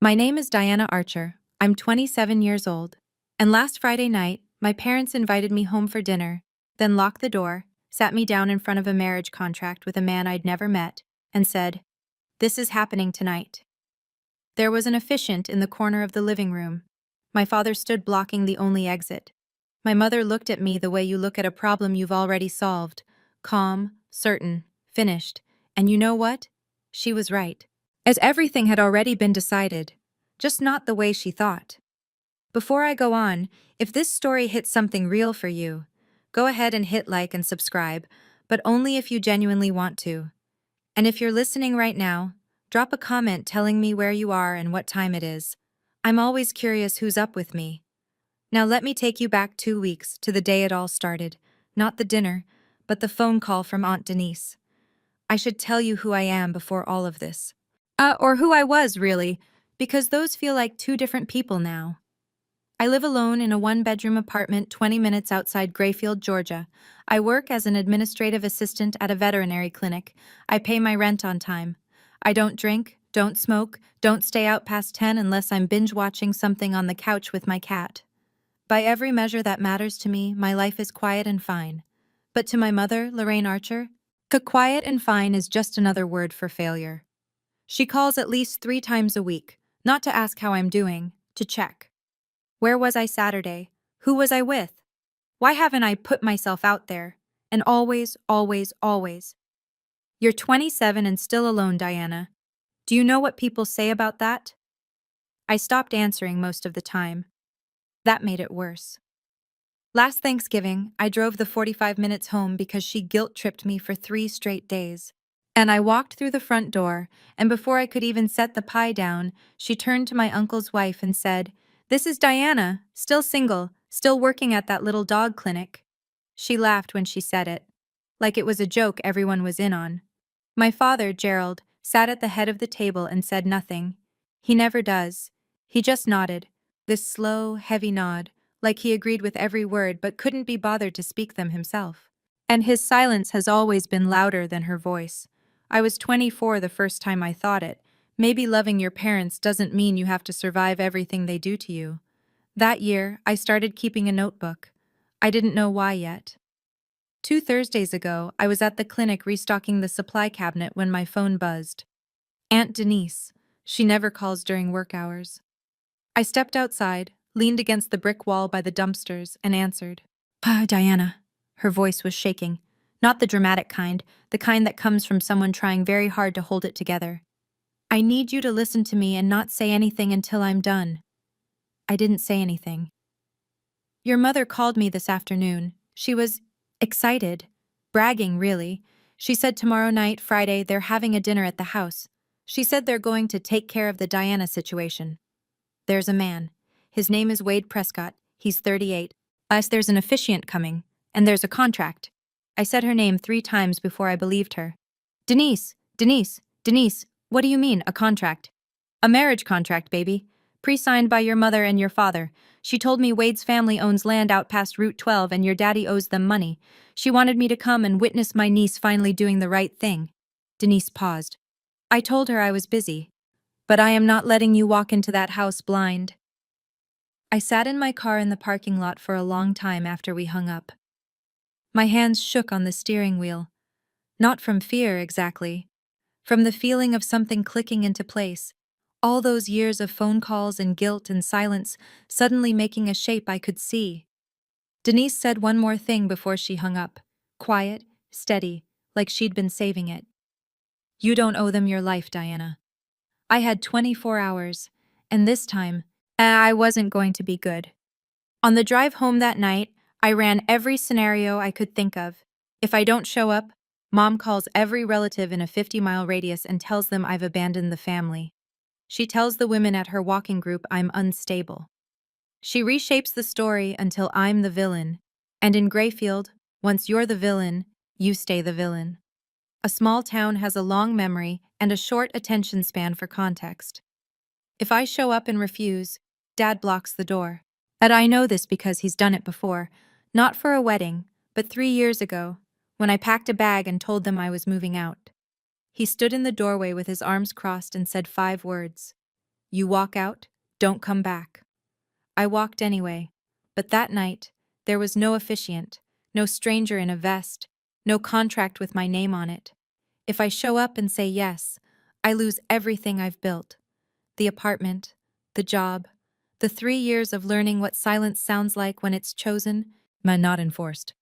My name is Diana Archer. I'm 27 years old. And last Friday night, my parents invited me home for dinner, then locked the door, sat me down in front of a marriage contract with a man I'd never met, and said, "This is happening tonight." There was an officiant in the corner of the living room. My father stood blocking the only exit. My mother looked at me the way you look at a problem you've already solved, calm, certain, finished. And you know what? She was right. As everything had already been decided, just not the way she thought. Before I go on, if this story hits something real for you, go ahead and hit like and subscribe, but only if you genuinely want to. And if you're listening right now, drop a comment telling me where you are and what time it is. I'm always curious who's up with me. Now let me take you back 2 weeks to the day it all started. Not the dinner, but the phone call from Aunt Denise. I should tell you who I am before all of this. Or who I was, really, because those feel like two different people now. I live alone in a one-bedroom apartment 20 minutes outside Grayfield, Georgia. I work as an administrative assistant at a veterinary clinic. I pay my rent on time. I don't drink, don't smoke, don't stay out past 10 unless I'm binge-watching something on the couch with my cat. By every measure that matters to me, my life is quiet and fine. But to my mother, Lorraine Archer, quiet and fine is just another word for failure. She calls at least 3 times a week, not to ask how I'm doing, to check. Where was I Saturday? Who was I with? Why haven't I put myself out there? And always, always, always. You're 27 and still alone, Diana. Do you know what people say about that? I stopped answering most of the time. That made it worse. Last Thanksgiving, I drove the 45 minutes home because she guilt-tripped me for 3 straight days. And I walked through the front door, and before I could even set the pie down, she turned to my uncle's wife and said, "This is Diana, still single, still working at that little dog clinic." She laughed when she said it, like it was a joke everyone was in on. My father, Gerald, sat at the head of the table and said nothing. He never does. He just nodded, this slow, heavy nod, like he agreed with every word but couldn't be bothered to speak them himself. And his silence has always been louder than her voice. I was 24 the first time I thought it. Maybe loving your parents doesn't mean you have to survive everything they do to you. That year, I started keeping a notebook. I didn't know why yet. 2 Thursdays ago, I was at the clinic restocking the supply cabinet when my phone buzzed. Aunt Denise. She never calls during work hours. I stepped outside, leaned against the brick wall by the dumpsters, and answered. Diana. Her voice was shaking. Not the dramatic kind, the kind that comes from someone trying very hard to hold it together. I need you to listen to me and not say anything until I'm done. I didn't say anything. Your mother called me this afternoon. She was excited. Bragging, really. She said tomorrow night, Friday, they're having a dinner at the house. She said they're going to take care of the Diana situation. There's a man. His name is Wade Prescott. He's 38. There's an officiant coming. And there's a contract. I said her name 3 times before I believed her. Denise, Denise, Denise, what do you mean, a contract? A marriage contract, baby. Pre-signed by your mother and your father. She told me Wade's family owns land out past Route 12 and your daddy owes them money. She wanted me to come and witness my niece finally doing the right thing. Denise paused. I told her I was busy. But I am not letting you walk into that house blind. I sat in my car in the parking lot for a long time after we hung up. My hands shook on the steering wheel. Not from fear, exactly. From the feeling of something clicking into place. All those years of phone calls and guilt and silence suddenly making a shape I could see. Denise said one more thing before she hung up. Quiet, steady, like she'd been saving it. You don't owe them your life, Diana. I had 24 hours, and this time, I wasn't going to be good. On the drive home that night, I ran every scenario I could think of. If I don't show up, Mom calls every relative in a 50-mile radius and tells them I've abandoned the family. She tells the women at her walking group I'm unstable. She reshapes the story until I'm the villain. And in Grayfield, once you're the villain, you stay the villain. A small town has a long memory and a short attention span for context. If I show up and refuse, Dad blocks the door. And I know this because he's done it before, not for a wedding, but 3 years ago, when I packed a bag and told them I was moving out. He stood in the doorway with his arms crossed and said 5 words. You walk out, don't come back. I walked anyway. But that night, there was no officiant, no stranger in a vest, no contract with my name on it. If I show up and say yes, I lose everything I've built. The apartment, the job, the 3 years of learning what silence sounds like when it's chosen, but not enforced.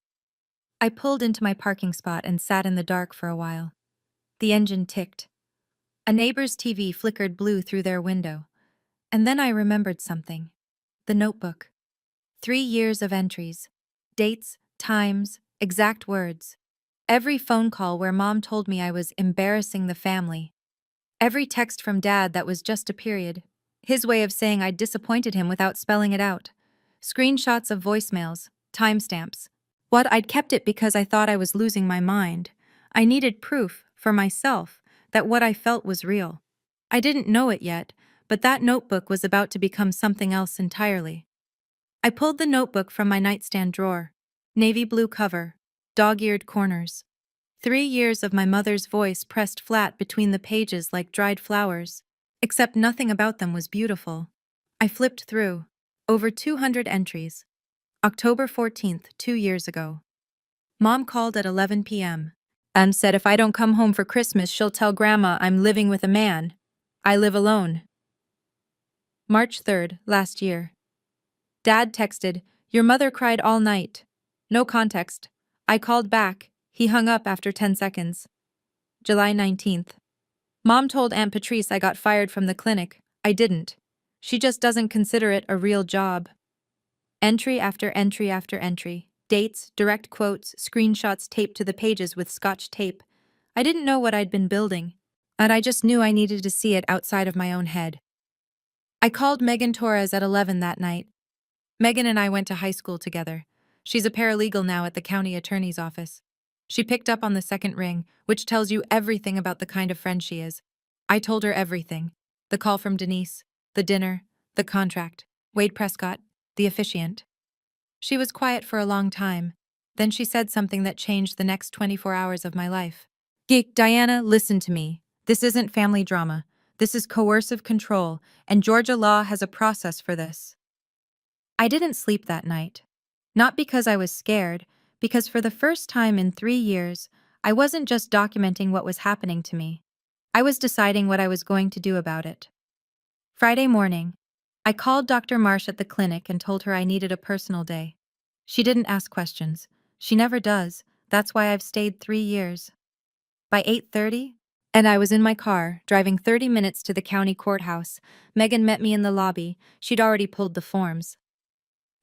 I pulled into my parking spot and sat in the dark for a while. The engine ticked. A neighbor's TV flickered blue through their window. And then I remembered something. The notebook. 3 years of entries. Dates, times, exact words. Every phone call where Mom told me I was embarrassing the family. Every text from Dad that was just a period. His way of saying I'd disappointed him without spelling it out. Screenshots of voicemails, timestamps. What I'd kept it because I thought I was losing my mind. I needed proof, for myself, that what I felt was real. I didn't know it yet, but that notebook was about to become something else entirely. I pulled the notebook from my nightstand drawer. Navy blue cover, dog-eared corners. 3 years of my mother's voice pressed flat between the pages like dried flowers, except nothing about them was beautiful. I flipped through. Over 200 entries. October 14th, 2 years ago. Mom called at 11 p.m. and said if I don't come home for Christmas, she'll tell Grandma I'm living with a man. I live alone. March 3rd, last year. Dad texted, "Your mother cried all night." No context. I called back. He hung up after 10 seconds. July 19th. Mom told Aunt Patrice I got fired from the clinic. I didn't. She just doesn't consider it a real job. Entry after entry after entry. Dates, direct quotes, screenshots taped to the pages with scotch tape. I didn't know what I'd been building, and I just knew I needed to see it outside of my own head. I called Megan Torres at 11 that night. Megan and I went to high school together. She's a paralegal now at the county attorney's office. She picked up on the second ring, which tells you everything about the kind of friend she is. I told her everything. The call from Denise, the dinner, the contract, Wade Prescott, the officiant. She was quiet for a long time. Then she said something that changed the next 24 hours of my life. "Geek, Diana, listen to me. This isn't family drama. This is coercive control, and Georgia law has a process for this." I didn't sleep that night. Not because I was scared, because for the first time in 3 years, I wasn't just documenting what was happening to me. I was deciding what I was going to do about it. Friday morning, I called Dr. Marsh at the clinic and told her I needed a personal day. She didn't ask questions. She never does. That's why I've stayed 3 years. By 8:30, and I was in my car, driving 30 minutes to the county courthouse. Megan met me in the lobby. She'd already pulled the forms.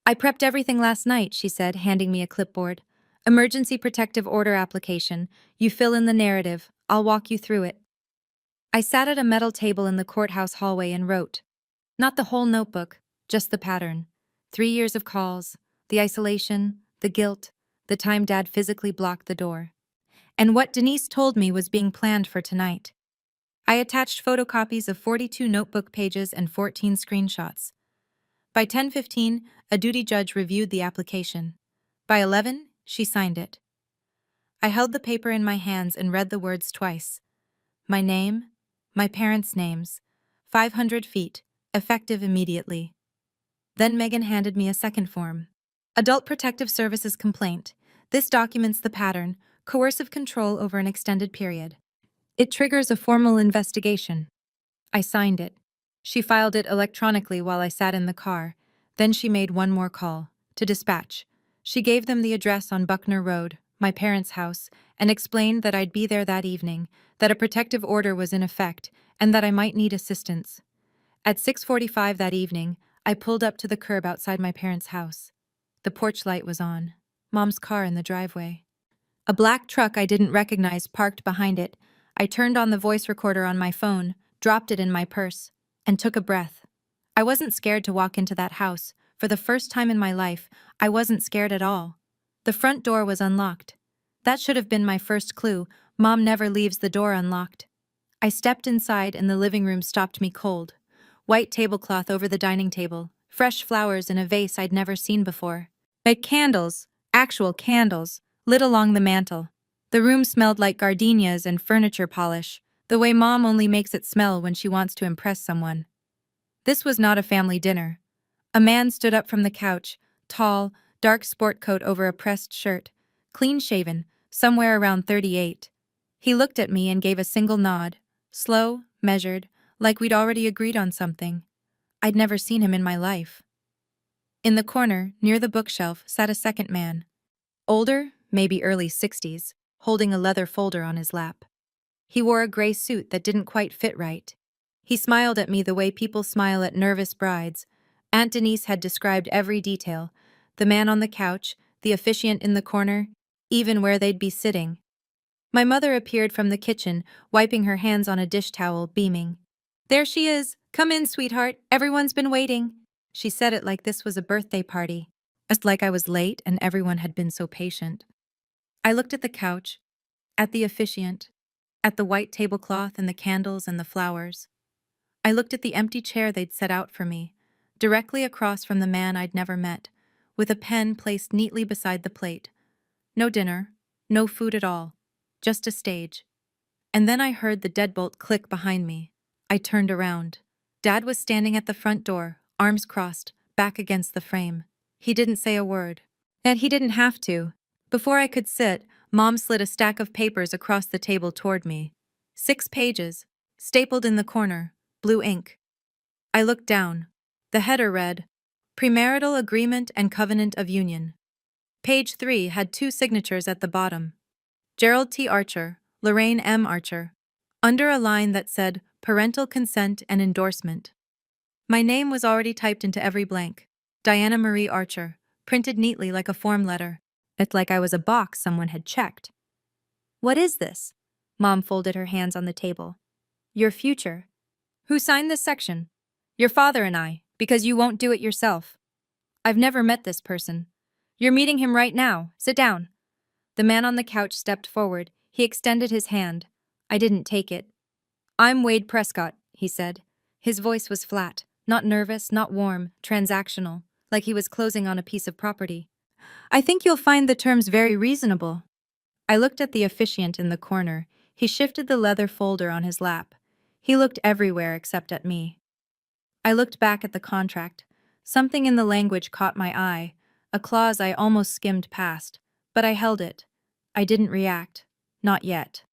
"I prepped everything last night," she said, handing me a clipboard. "Emergency protective order application. You fill in the narrative. I'll walk you through it." I sat at a metal table in the courthouse hallway and wrote. Not the whole notebook, just the pattern. 3 years of calls, the isolation, the guilt, the time Dad physically blocked the door. And what Denise told me was being planned for tonight. I attached photocopies of 42 notebook pages and 14 screenshots. By 10:15, a duty judge reviewed the application. By 11, she signed it. I held the paper in my hands and read the words twice. My name, my parents' names, 500 feet, effective immediately. Then Megan handed me a second form. Adult Protective Services complaint. This documents the pattern, coercive control over an extended period. It triggers a formal investigation. I signed it. She filed it electronically while I sat in the car. Then she made one more call, to dispatch. She gave them the address on Buckner Road, my parents' house, and explained that I'd be there that evening, that a protective order was in effect, and that I might need assistance. At 6:45 that evening, I pulled up to the curb outside my parents' house. The porch light was on. Mom's car in the driveway. A black truck I didn't recognize parked behind it. I turned on the voice recorder on my phone, dropped it in my purse, and took a breath. I wasn't scared to walk into that house. For the first time in my life, I wasn't scared at all. The front door was unlocked. That should have been my first clue. Mom never leaves the door unlocked. I stepped inside and the living room stopped me cold. White tablecloth over the dining table, fresh flowers in a vase I'd never seen before. But candles, actual candles, lit along the mantel. The room smelled like gardenias and furniture polish, the way Mom only makes it smell when she wants to impress someone. This was not a family dinner. A man stood up from the couch, tall, dark sport coat over a pressed shirt, clean-shaven, somewhere around 38. He looked at me and gave a single nod, slow, measured, like we'd already agreed on something. I'd never seen him in my life. In the corner, near the bookshelf, sat a second man. Older, maybe early 60s, holding a leather folder on his lap. He wore a gray suit that didn't quite fit right. He smiled at me the way people smile at nervous brides. Aunt Denise had described every detail: the man on the couch, the officiant in the corner, even where they'd be sitting. My mother appeared from the kitchen, wiping her hands on a dish towel, beaming. "There she is! Come in, sweetheart! Everyone's been waiting!" She said it like this was a birthday party. Just like I was late and everyone had been so patient. I looked at the couch, at the officiant, at the white tablecloth and the candles and the flowers. I looked at the empty chair they'd set out for me, directly across from the man I'd never met, with a pen placed neatly beside the plate. No dinner, no food at all, just a stage. And then I heard the deadbolt click behind me. I turned around. Dad was standing at the front door, arms crossed, back against the frame. He didn't say a word. And he didn't have to. Before I could sit, Mom slid a stack of papers across the table toward me. 6 pages, stapled in the corner, blue ink. I looked down. The header read, Premarital Agreement and Covenant of Union. Page 3 had 2 signatures at the bottom. Gerald T. Archer, Lorraine M. Archer. Under a line that said, Parental Consent and Endorsement. My name was already typed into every blank. Diana Marie Archer, printed neatly like a form letter. It's like I was a box someone had checked. What is this? Mom folded her hands on the table. Your future. Who signed this section? Your father and I, because you won't do it yourself. I've never met this person. You're meeting him right now. Sit down. The man on the couch stepped forward. He extended his hand. I didn't take it. I'm Wade Prescott, he said. His voice was flat, not nervous, not warm, transactional, like he was closing on a piece of property. I think you'll find the terms very reasonable. I looked at the officiant in the corner. He shifted the leather folder on his lap. He looked everywhere except at me. I looked back at the contract. Something in the language caught my eye, a clause I almost skimmed past, but I held it. I didn't react. Not yet.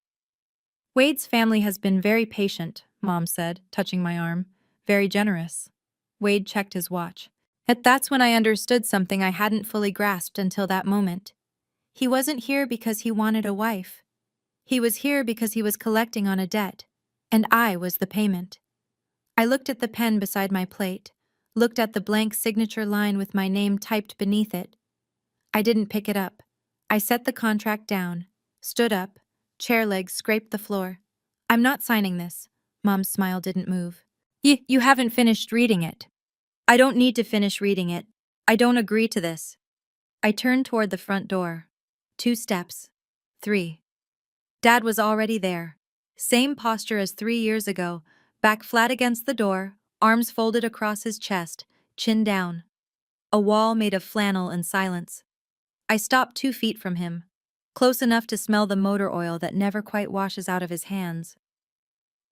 Wade's family has been very patient, Mom said, touching my arm. Very generous. Wade checked his watch. That's when I understood something I hadn't fully grasped until that moment. He wasn't here because he wanted a wife. He was here because he was collecting on a debt, and I was the payment. I looked at the pen beside my plate, looked at the blank signature line with my name typed beneath it. I didn't pick it up. I set the contract down, stood up, chair legs scraped the floor. I'm not signing this. Mom's smile didn't move. You haven't finished reading it. I don't need to finish reading it. I don't agree to this. I turned toward the front door. 2 steps. 3. Dad was already there. Same posture as 3 years ago, back flat against the door, arms folded across his chest, chin down. A wall made of flannel and silence. I stopped 2 feet from him, close enough to smell the motor oil that never quite washes out of his hands.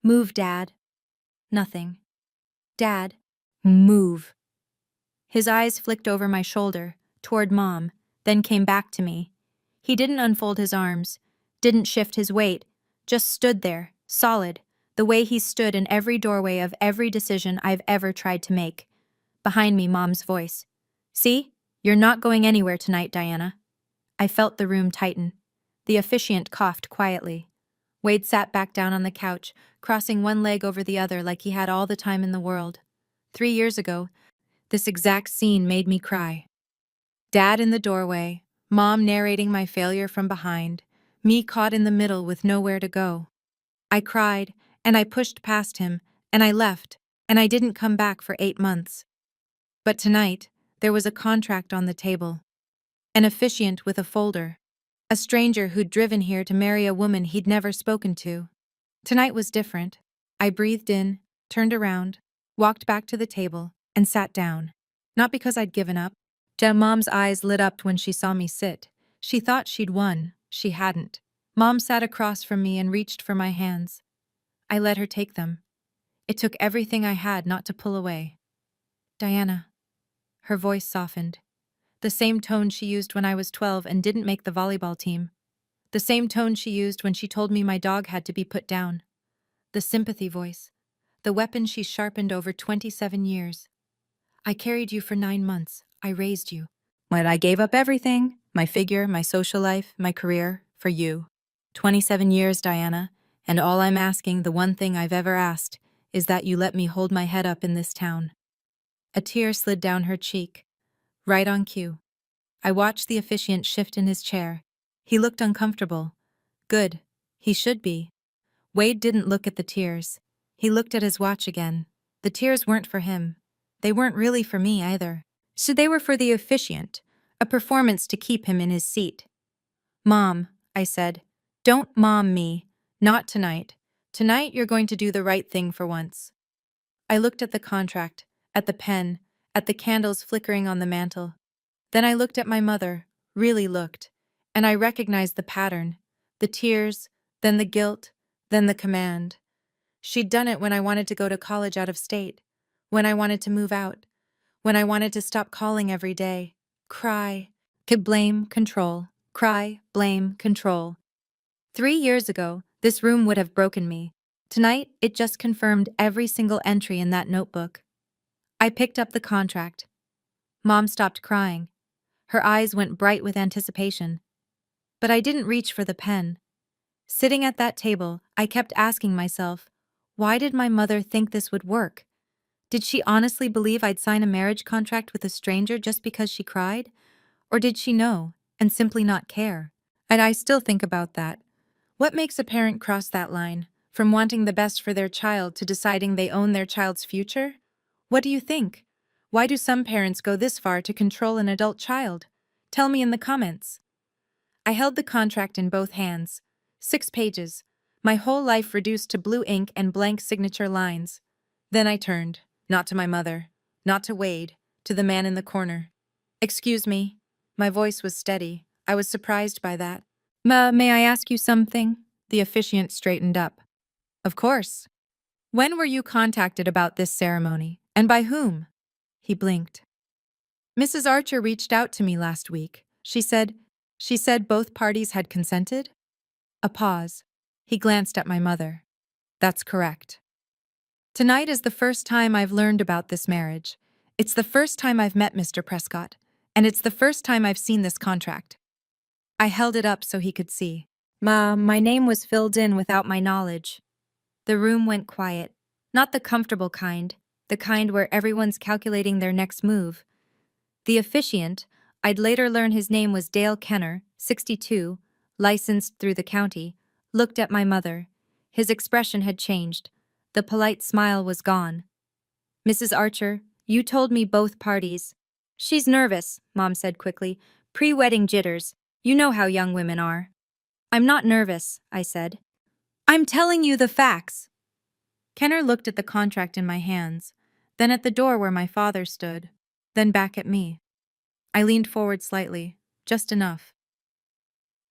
Move, Dad. Nothing. Dad, move. His eyes flicked over my shoulder, toward Mom, then came back to me. He didn't unfold his arms, didn't shift his weight, just stood there, solid, the way he stood in every doorway of every decision I've ever tried to make. Behind me, Mom's voice. See? You're not going anywhere tonight, Diana. I felt the room tighten. The officiant coughed quietly. Wade sat back down on the couch, crossing one leg over the other like he had all the time in the world. 3 years ago, this exact scene made me cry. Dad in the doorway, Mom narrating my failure from behind, me caught in the middle with nowhere to go. I cried, and I pushed past him, and I left, and I didn't come back for 8 months. But tonight, there was a contract on the table. An officiant with a folder. A stranger who'd driven here to marry a woman he'd never spoken to. Tonight was different. I breathed in, turned around, walked back to the table, and sat down. Not because I'd given up. Mom's eyes lit up when she saw me sit. She thought she'd won. She hadn't. Mom sat across from me and reached for my hands. I let her take them. It took everything I had not to pull away. Diana. Her voice softened. The same tone she used when I was 12 and didn't make the volleyball team. The same tone she used when she told me my dog had to be put down. The sympathy voice. The weapon she sharpened over 27 years. I carried you for 9 months. I raised you. When I gave up everything, my figure, my social life, my career, for you. 27 years, Diana, and all I'm asking, the one thing I've ever asked, is that you let me hold my head up in this town. A tear slid down her cheek. Right on cue. I watched the officiant shift in his chair. He looked uncomfortable. Good. He should be. Wade didn't look at the tears. He looked at his watch again. The tears weren't for him. They weren't really for me either. So they were for the officiant, a performance to keep him in his seat. Mom, I said, don't mom me. Not tonight. Tonight you're going to do the right thing for once. I looked at the contract, at the pen, at the candles flickering on the mantel. Then I looked at my mother, really looked, and I recognized the pattern. The tears, then the guilt, then the command. She'd done it when I wanted to go to college out of state, when I wanted to move out, when I wanted to stop calling every day. Cry, blame, control. Cry, blame, control. 3 years ago, this room would have broken me. Tonight, it just confirmed every single entry in that notebook. I picked up the contract. Mom stopped crying. Her eyes went bright with anticipation. But I didn't reach for the pen. Sitting at that table, I kept asking myself, why did my mother think this would work? Did she honestly believe I'd sign a marriage contract with a stranger just because she cried? Or did she know, and simply not care? And I still think about that. What makes a parent cross that line, from wanting the best for their child to deciding they own their child's future? What do you think? Why do some parents go this far to control an adult child? Tell me in the comments. I held the contract in both hands. 6 pages. My whole life reduced to blue ink and blank signature lines. Then I turned, not to my mother, not to Wade, to the man in the corner. Excuse me. My voice was steady. I was surprised by that. May I ask you something? The officiant straightened up. Of course. When were you contacted about this ceremony, and by whom? He blinked. Mrs. Archer reached out to me last week. She said both parties had consented? A pause. He glanced at my mother. That's correct. Tonight is the first time I've learned about this marriage. It's the first time I've met Mr. Prescott, and it's the first time I've seen this contract. I held it up so he could see. My name was filled in without my knowledge. The room went quiet. Not the comfortable kind, the kind where everyone's calculating their next move. The officiant, I'd later learn his name was Dale Kenner, 62, licensed through the county, looked at my mother. His expression had changed. The polite smile was gone. Mrs. Archer, you told me both parties. She's nervous, Mom said quickly. Pre-wedding jitters. You know how young women are. I'm not nervous, I said. I'm telling you the facts. Kenner looked at the contract in my hands, then at the door where my father stood, then back at me. I leaned forward slightly, just enough.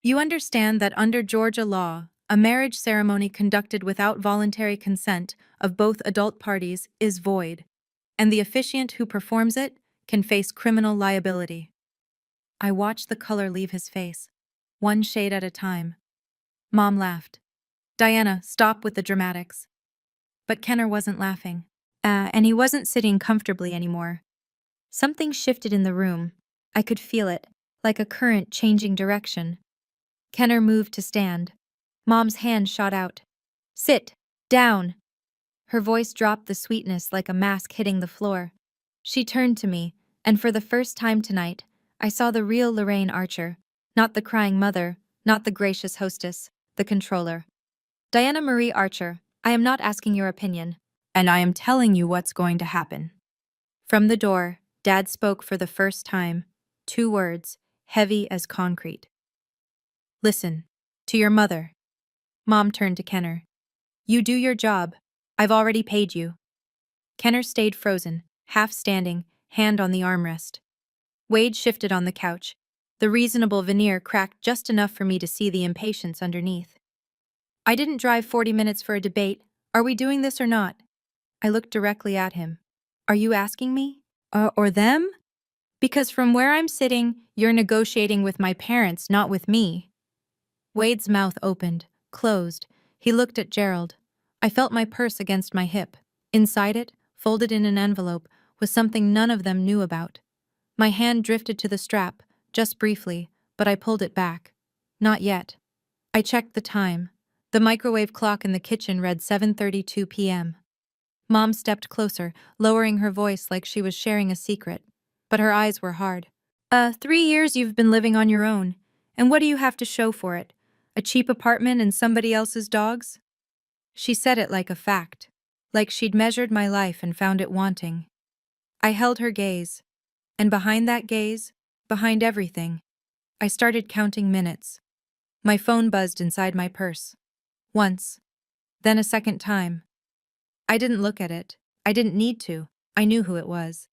You understand that under Georgia law, a marriage ceremony conducted without voluntary consent of both adult parties is void, and the officiant who performs it can face criminal liability. I watched the color leave his face, one shade at a time. Mom laughed. Diana, stop with the dramatics. But Kenner wasn't laughing. And he wasn't sitting comfortably anymore. Something shifted in the room. I could feel it, like a current changing direction. Kenner moved to stand. Mom's hand shot out. Sit. Down. Her voice dropped the sweetness like a mask hitting the floor. She turned to me, and for the first time tonight, I saw the real Lorraine Archer, not the crying mother, not the gracious hostess, the controller. Diana Marie Archer, I am not asking your opinion, and I am telling you what's going to happen. From the door, Dad spoke for the first time, 2 words, heavy as concrete. Listen, to your mother. Mom turned to Kenner. You do your job. I've already paid you. Kenner stayed frozen, half standing, hand on the armrest. Wade shifted on the couch. The reasonable veneer cracked just enough for me to see the impatience underneath. I didn't drive 40 minutes for a debate. Are we doing this or not? I looked directly at him. Are you asking me? Or them? Because from where I'm sitting, you're negotiating with my parents, not with me. Wade's mouth opened, closed. He looked at Gerald. I felt my purse against my hip. Inside it, folded in an envelope, was something none of them knew about. My hand drifted to the strap, just briefly, but I pulled it back. Not yet. I checked the time. The microwave clock in the kitchen read 7:32 p.m. Mom stepped closer, lowering her voice like she was sharing a secret, but her eyes were hard. 3 years you've been living on your own, and what do you have to show for it? A cheap apartment and somebody else's dogs? She said it like a fact, like she'd measured my life and found it wanting. I held her gaze, and behind that gaze, behind everything, I started counting minutes. My phone buzzed inside my purse. Once, then a second time. I didn't look at it. I didn't need to. I knew who it was.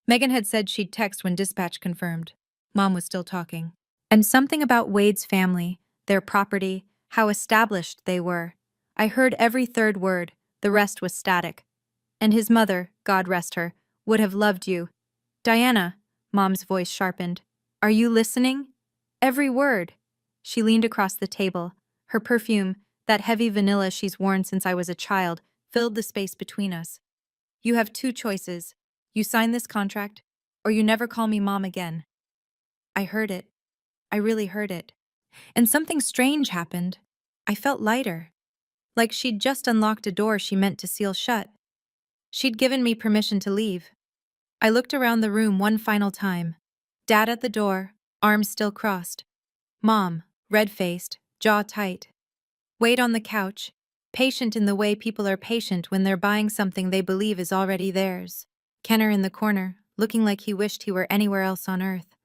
Megan had said she'd text when dispatch confirmed. Mom was still talking. And something about Wade's family, their property, how established they were. I heard every third word, the rest was static. And his mother, God rest her, would have loved you. Diana, Mom's voice sharpened. Are you listening? Every word. She leaned across the table. Her perfume, that heavy vanilla she's worn since I was a child, filled the space between us. You have two choices. You sign this contract, or you never call me Mom again. I heard it. I really heard it. And something strange happened. I felt lighter. Like she'd just unlocked a door she meant to seal shut. She'd given me permission to leave. I looked around the room one final time. Dad at the door, arms still crossed. Mom, red-faced, jaw tight. Wade on the couch, patient in the way people are patient when they're buying something they believe is already theirs. Kenner in the corner, looking like he wished he were anywhere else on earth.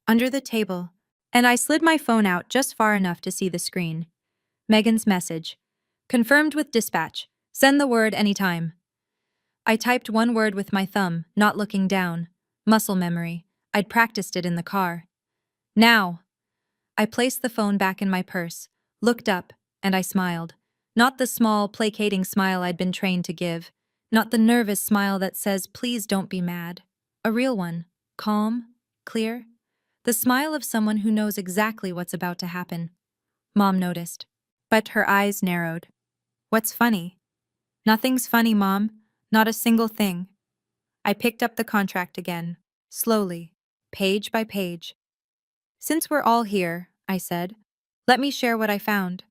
Under the table, and I slid my phone out just far enough to see the screen. Megan's message. Confirmed with dispatch. Send the word anytime. I typed one word with my thumb, not looking down. Muscle memory. I'd practiced it in the car. Now. I placed the phone back in my purse, looked up, and I smiled. Not the small, placating smile I'd been trained to give. Not the nervous smile that says, please don't be mad. A real one. Calm. Clear. The smile of someone who knows exactly what's about to happen. Mom noticed. But her eyes narrowed. What's funny? Nothing's funny, Mom. Not a single thing. I picked up the contract again, slowly, page by page. Since we're all here, I said, let me share what I found.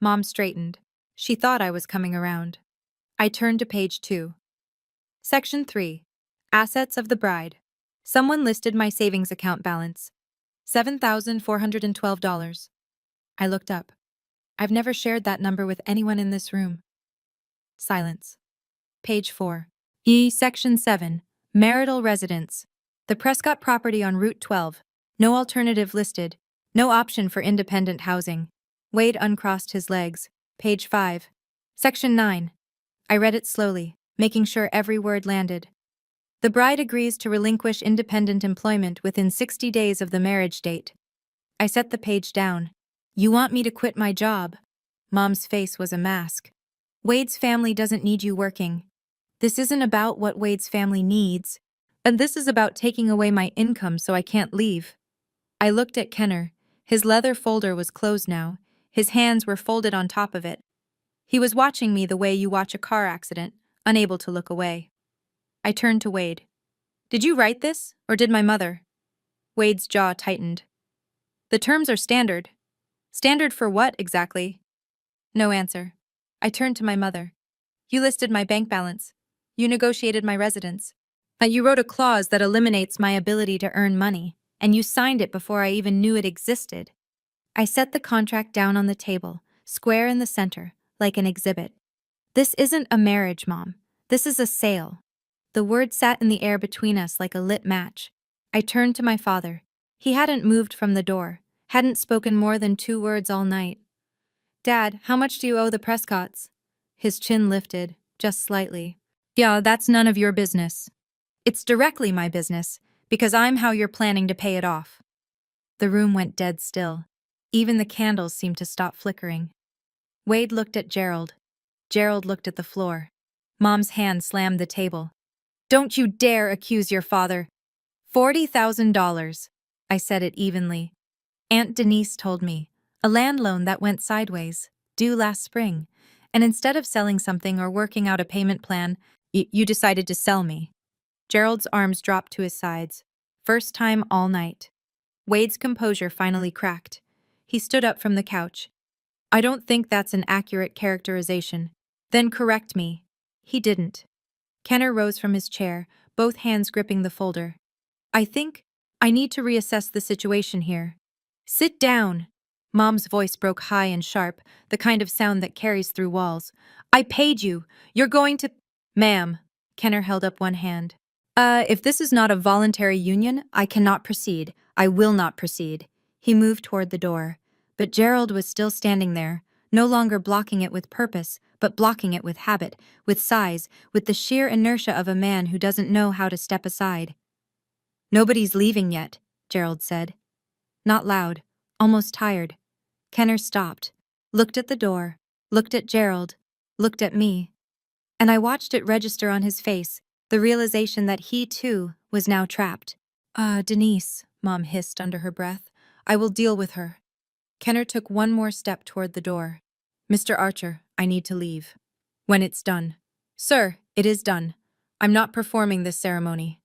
Mom straightened. She thought I was coming around. I turned to page 2. Section 3. Assets of the bride. Someone listed my savings account balance. $7,412. I looked up. I've never shared that number with anyone in this room. Silence. Page 4. Section 7. Marital residence. The Prescott property on Route 12. No alternative listed. No option for independent housing. Wade uncrossed his legs. Page 5. Section 9. I read it slowly, making sure every word landed. The bride agrees to relinquish independent employment within 60 days of the marriage date. I set the page down. You want me to quit my job? Mom's face was a mask. Wade's family doesn't need you working. This isn't about what Wade's family needs, and this is about taking away my income so I can't leave. I looked at Kenner. His leather folder was closed now. His hands were folded on top of it. He was watching me the way you watch a car accident, unable to look away. I turned to Wade. Did you write this, or did my mother? Wade's jaw tightened. The terms are standard. Standard for what, exactly? No answer. I turned to my mother. You listed my bank balance. You negotiated my residence. But you wrote a clause that eliminates my ability to earn money, and you signed it before I even knew it existed. I set the contract down on the table, square in the center, like an exhibit. This isn't a marriage, Mom. This is a sale. The word sat in the air between us like a lit match. I turned to my father. He hadn't moved from the door, hadn't spoken more than 2 words all night. Dad, how much do you owe the Prescotts? His chin lifted, just slightly. Yeah, that's none of your business. It's directly my business, because I'm how you're planning to pay it off. The room went dead still. Even the candles seemed to stop flickering. Wade looked at Gerald. Gerald looked at the floor. Mom's hand slammed the table. Don't you dare accuse your father. $40,000. I said it evenly. Aunt Denise told me. A land loan that went sideways, due last spring. And instead of selling something or working out a payment plan, you decided to sell me. Gerald's arms dropped to his sides. First time all night. Wade's composure finally cracked. He stood up from the couch. I don't think that's an accurate characterization. Then correct me. He didn't. Kenner rose from his chair, both hands gripping the folder. I think I need to reassess the situation here. Sit down. Mom's voice broke high and sharp, the kind of sound that carries through walls. I paid you. You're going to... Ma'am. Kenner held up one hand. If this is not a voluntary union, I cannot proceed. I will not proceed. He moved toward the door. But Gerald was still standing there, no longer blocking it with purpose, but blocking it with habit, with size, with the sheer inertia of a man who doesn't know how to step aside. Nobody's leaving yet, Gerald said. Not loud, almost tired. Kenner stopped, looked at the door, looked at Gerald, looked at me. And I watched it register on his face, the realization that he, too, was now trapped. Denise, Mom hissed under her breath. I will deal with her. Kenner took one more step toward the door. Mr. Archer, I need to leave. When it's done. Sir, it is done. I'm not performing this ceremony.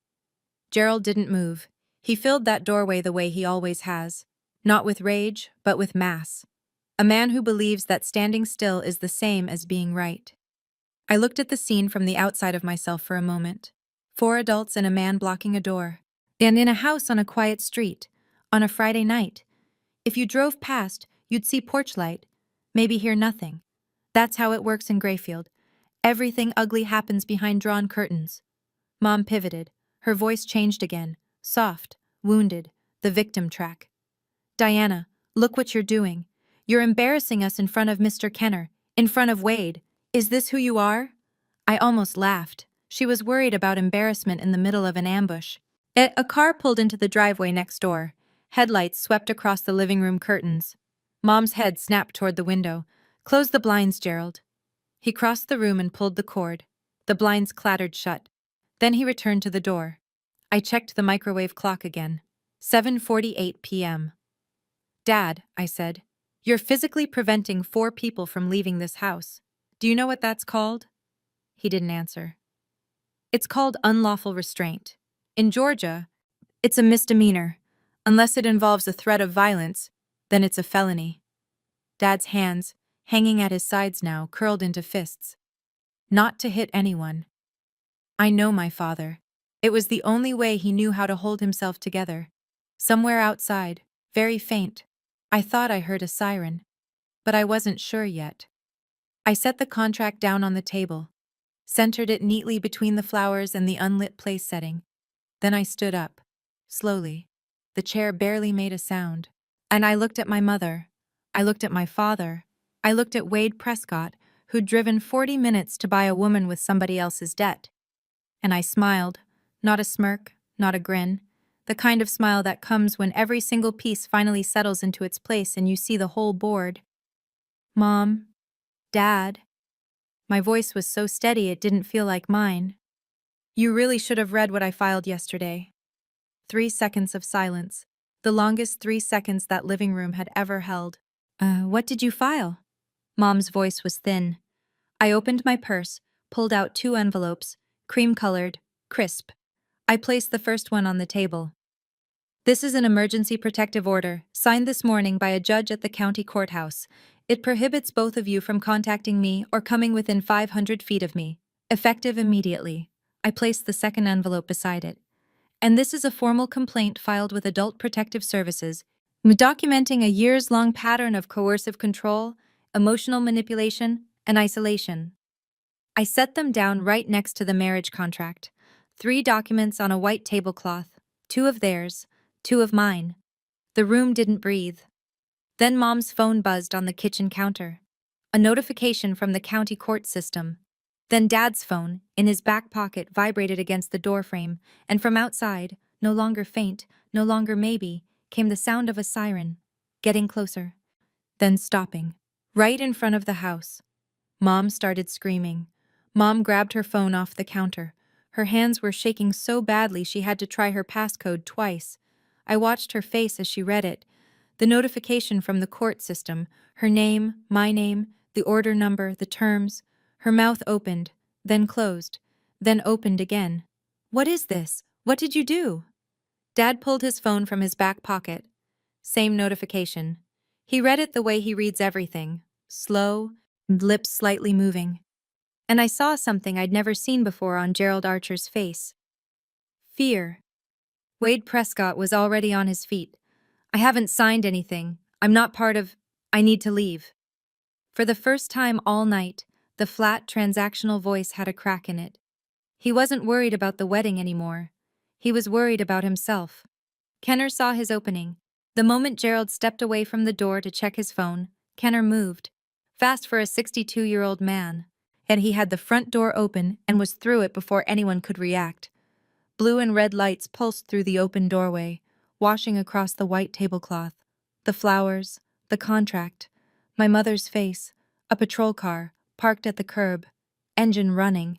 Gerald didn't move. He filled that doorway the way he always has. Not with rage, but with mass. A man who believes that standing still is the same as being right. I looked at the scene from the outside of myself for a moment. 4 adults and a man blocking a door. And in a house on a quiet street. On a Friday night. If you drove past, you'd see porch light. Maybe hear nothing. That's how it works in Grayfield. Everything ugly happens behind drawn curtains. Mom pivoted. Her voice changed again. Soft, wounded, the victim track. Diana, look what you're doing. You're embarrassing us in front of Mr. Kenner, in front of Wade. Is this who you are? I almost laughed. She was worried about embarrassment in the middle of an ambush. A car pulled into the driveway next door. Headlights swept across the living room curtains. Mom's head snapped toward the window. Close the blinds, Gerald. He crossed the room and pulled the cord. The blinds clattered shut. Then he returned to the door. I checked the microwave clock again. 7:48 p.m. Dad, I said, you're physically preventing 4 people from leaving this house. Do you know what that's called? He didn't answer. It's called unlawful restraint. In Georgia, it's a misdemeanor. Unless it involves a threat of violence, then it's a felony. Dad's hands, hanging at his sides now, curled into fists. Not to hit anyone. I know my father. It was the only way he knew how to hold himself together. Somewhere outside, very faint, I thought I heard a siren. But I wasn't sure yet. I set the contract down on the table, centered it neatly between the flowers and the unlit place setting. Then I stood up, slowly. The chair barely made a sound. And I looked at my mother. I looked at my father. I looked at Wade Prescott, who'd driven 40 minutes to buy a woman with somebody else's debt. And I smiled. Not a smirk, not a grin. The kind of smile that comes when every single piece finally settles into its place and you see the whole board. Mom, Dad. My voice was so steady it didn't feel like mine. You really should have read what I filed yesterday. 3 seconds of silence, the longest 3 seconds that living room had ever held. What did you file? Mom's voice was thin. I opened my purse, pulled out 2 envelopes, cream-colored, crisp. I placed the first one on the table. This is an emergency protective order, signed this morning by a judge at the county courthouse. It prohibits both of you from contacting me or coming within 500 feet of me. Effective immediately. I placed the second envelope beside it. And this is a formal complaint filed with Adult Protective Services, documenting a years-long pattern of coercive control, emotional manipulation, and isolation. I set them down right next to the marriage contract. 3 documents on a white tablecloth, 2 of theirs, 2 of mine. The room didn't breathe. Then Mom's phone buzzed on the kitchen counter. A notification from the county court system. Then Dad's phone, in his back pocket, vibrated against the doorframe, and from outside, no longer faint, no longer maybe, came the sound of a siren, getting closer, then stopping, right in front of the house. Mom started screaming. Mom grabbed her phone off the counter. Her hands were shaking so badly she had to try her passcode twice. I watched her face as she read it. The notification from the court system, her name, my name, the order number, the terms. Her mouth opened, then closed, then opened again. What is this? What did you do? Dad pulled his phone from his back pocket. Same notification. He read it the way he reads everything, slow, lips slightly moving. And I saw something I'd never seen before on Gerald Archer's face. Fear. Wade Prescott was already on his feet. I haven't signed anything. I'm not part of... I need to leave. For the first time all night, the flat, transactional voice had a crack in it. He wasn't worried about the wedding anymore. He was worried about himself. Kenner saw his opening. The moment Gerald stepped away from the door to check his phone, Kenner moved. Fast for a 62-year-old man. And he had the front door open and was through it before anyone could react. Blue and red lights pulsed through the open doorway, washing across the white tablecloth. The flowers, the contract, my mother's face, a patrol car, parked at the curb, engine running.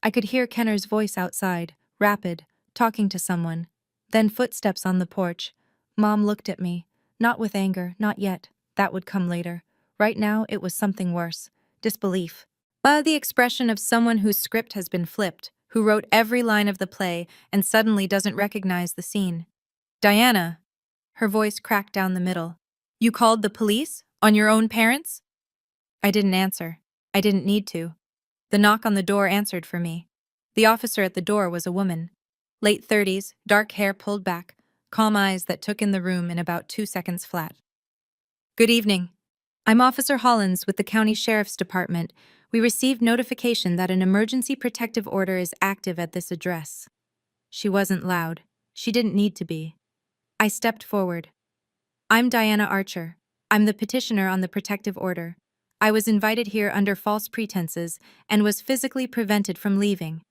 I could hear Kenner's voice outside, rapid, talking to someone. Then footsteps on the porch. Mom looked at me, not with anger, not yet. That would come later. Right now, it was something worse. Disbelief. The expression of someone whose script has been flipped, who wrote every line of the play and suddenly doesn't recognize the scene. Diana. Her voice cracked down the middle. You called the police? On your own parents? I didn't answer. I didn't need to. The knock on the door answered for me. The officer at the door was a woman. Late 30s, dark hair pulled back, calm eyes that took in the room in about 2 seconds flat. Good evening. I'm Officer Hollins with the County Sheriff's Department. We received notification that an emergency protective order is active at this address. She wasn't loud. She didn't need to be. I stepped forward. I'm Diana Archer. I'm the petitioner on the protective order. I was invited here under false pretenses and was physically prevented from leaving.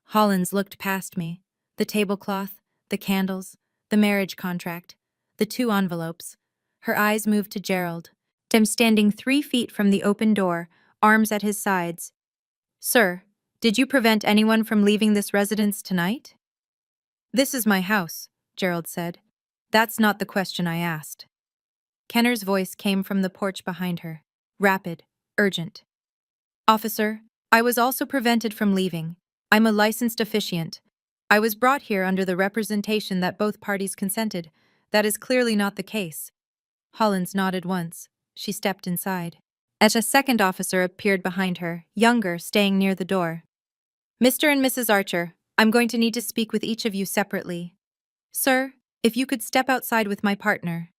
Hollins looked past me. The tablecloth, the candles, the marriage contract, the 2 envelopes. Her eyes moved to Gerald. Him standing 3 feet from the open door, arms at his sides. Sir, did you prevent anyone from leaving this residence tonight? This is my house, Gerald said. That's not the question I asked. Kenner's voice came from the porch behind her, rapid, urgent. Officer, I was also prevented from leaving. I'm a licensed officiant. I was brought here under the representation that both parties consented. That is clearly not the case. Hollins nodded once. She stepped inside. As a second officer appeared behind her, younger, staying near the door. Mr. and Mrs. Archer, I'm going to need to speak with each of you separately. Sir, if you could step outside with my partner.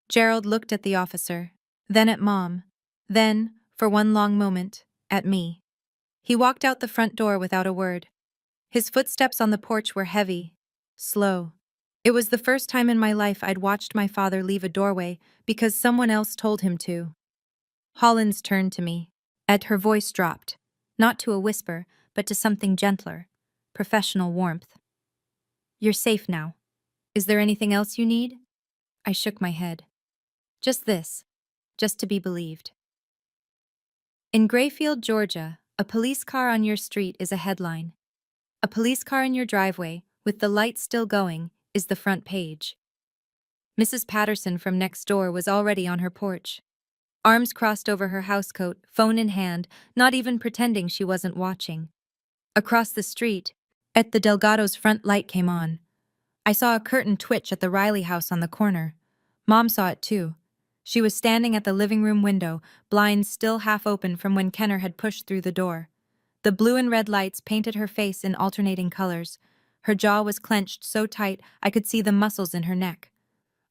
Gerald looked at the officer, then at Mom, then, for one long moment, at me. He walked out the front door without a word. His footsteps on the porch were heavy, slow. It was the first time in my life I'd watched my father leave a doorway because someone else told him to. Hollins turned to me. Her voice dropped, not to a whisper, but to something gentler, professional warmth. You're safe now. Is there anything else you need? I shook my head. Just this, just to be believed. In Grayfield, Georgia, a police car on your street is a headline. A police car in your driveway, with the lights still going, is the front page. Mrs. Patterson from next door was already on her porch. Arms crossed over her housecoat, phone in hand, not even pretending she wasn't watching. Across the street, at the Delgado's front light came on. I saw a curtain twitch at the Riley house on the corner. Mom saw it too. She was standing at the living room window, blinds still half open from when Kenner had pushed through the door. The blue and red lights painted her face in alternating colors. Her jaw was clenched so tight I could see the muscles in her neck.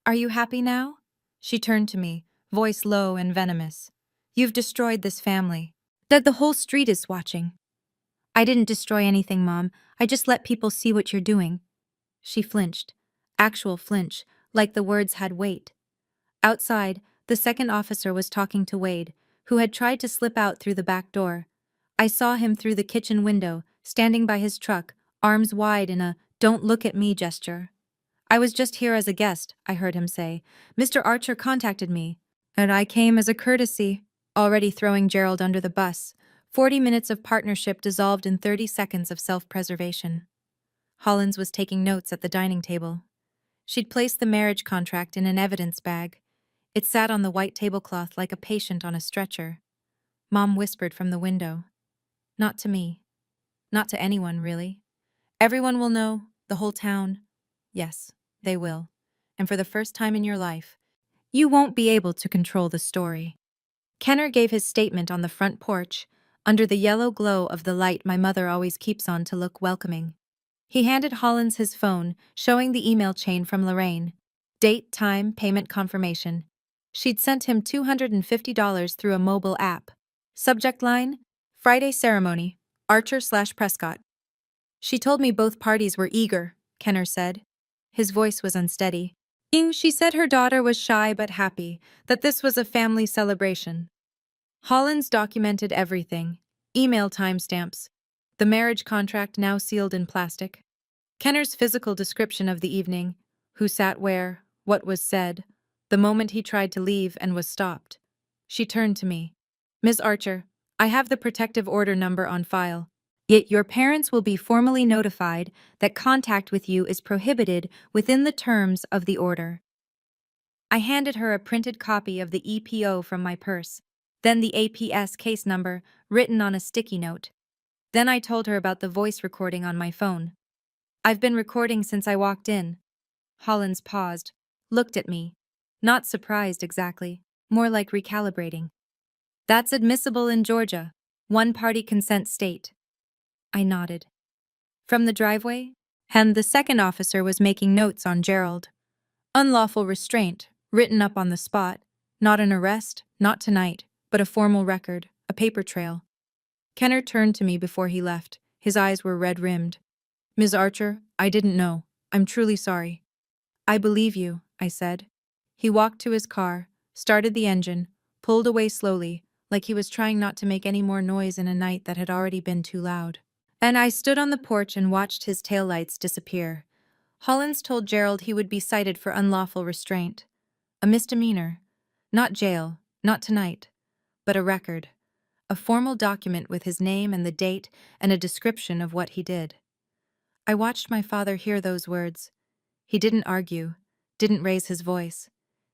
Are you happy now? She turned to me, voice low and venomous. You've destroyed this family. That the whole street is watching. I didn't destroy anything, Mom. I just let people see what you're doing. She flinched. Actual flinch, like the words had weight. Outside, the second officer was talking to Wade, who had tried to slip out through the back door. I saw him through the kitchen window, standing by his truck, arms wide in a "don't look at me" gesture. I was just here as a guest, I heard him say. Mr. Archer contacted me, and I came as a courtesy, already throwing Gerald under the bus. 40 minutes of partnership dissolved in 30 seconds of self-preservation. Hollins was taking notes at the dining table. She'd placed the marriage contract in an evidence bag. It sat on the white tablecloth like a patient on a stretcher. Mom whispered from the window. Not to me. Not to anyone, really. Everyone will know, the whole town. Yes, they will. And for the first time in your life, you won't be able to control the story. Kenner gave his statement on the front porch, under the yellow glow of the light my mother always keeps on to look welcoming. He handed Hollins his phone, showing the email chain from Lorraine. Date, time, payment confirmation. She'd sent him $250 through a mobile app. Subject line: Friday ceremony, Archer/Prescott. She told me both parties were eager, Kenner said. His voice was unsteady. She said her daughter was shy but happy, that this was a family celebration. Hollins documented everything. Email timestamps. The marriage contract now sealed in plastic. Kenner's physical description of the evening, who sat where, what was said, the moment he tried to leave and was stopped. She turned to me. Ms. Archer, I have the protective order number on file. Yet your parents will be formally notified that contact with you is prohibited within the terms of the order. I handed her a printed copy of the EPO from my purse, then the APS case number written on a sticky note. Then I told her about the voice recording on my phone. I've been recording since I walked in. Hollins paused, looked at me. Not surprised exactly, more like recalibrating. That's admissible in Georgia, one-party consent state. I nodded. From the driveway, and the second officer was making notes on Gerald. Unlawful restraint, written up on the spot. Not an arrest, not tonight, but a formal record, a paper trail. Kenner turned to me before he left. His eyes were red-rimmed. Ms. Archer, I didn't know. I'm truly sorry. I believe you, I said. He walked to his car, started the engine, pulled away slowly, like he was trying not to make any more noise in a night that had already been too loud. And I stood on the porch and watched his taillights disappear. Hollins told Gerald he would be cited for unlawful restraint. A misdemeanor. Not jail, not tonight, but a record. A formal document with his name and the date and a description of what he did. I watched my father hear those words. He didn't argue, didn't raise his voice.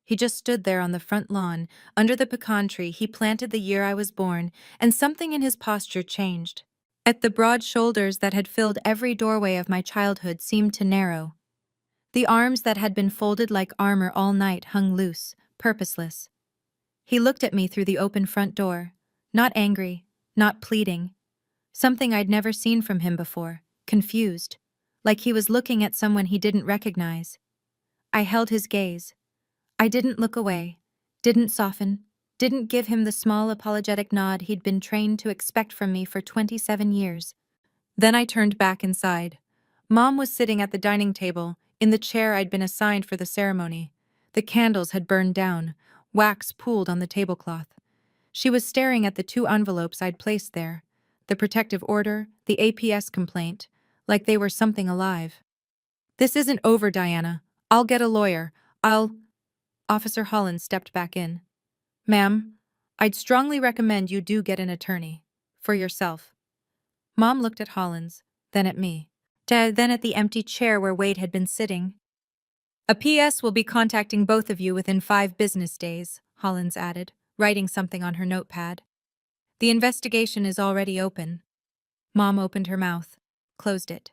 He just stood there on the front lawn, under the pecan tree he planted the year I was born, and something in his posture changed. At the broad shoulders that had filled every doorway of my childhood seemed to narrow. The arms that had been folded like armor all night hung loose, purposeless. He looked at me through the open front door, not angry, not pleading. Something I'd never seen from him before, confused, like he was looking at someone he didn't recognize. I held his gaze. I didn't look away, didn't soften, didn't give him the small apologetic nod he'd been trained to expect from me for 27 years. Then I turned back inside. Mom was sitting at the dining table, in the chair I'd been assigned for the ceremony. The candles had burned down, wax pooled on the tablecloth. She was staring at the 2 envelopes I'd placed there, the protective order, the APS complaint, like they were something alive. This isn't over, Diana. I'll get a lawyer. Officer Hollins stepped back in. Ma'am, I'd strongly recommend you do get an attorney. For yourself. Mom looked at Hollins, then at me. Then at the empty chair where Wade had been sitting. A PS will be contacting both of you within 5 business days, Hollins added, writing something on her notepad. The investigation is already open. Mom opened her mouth, closed it.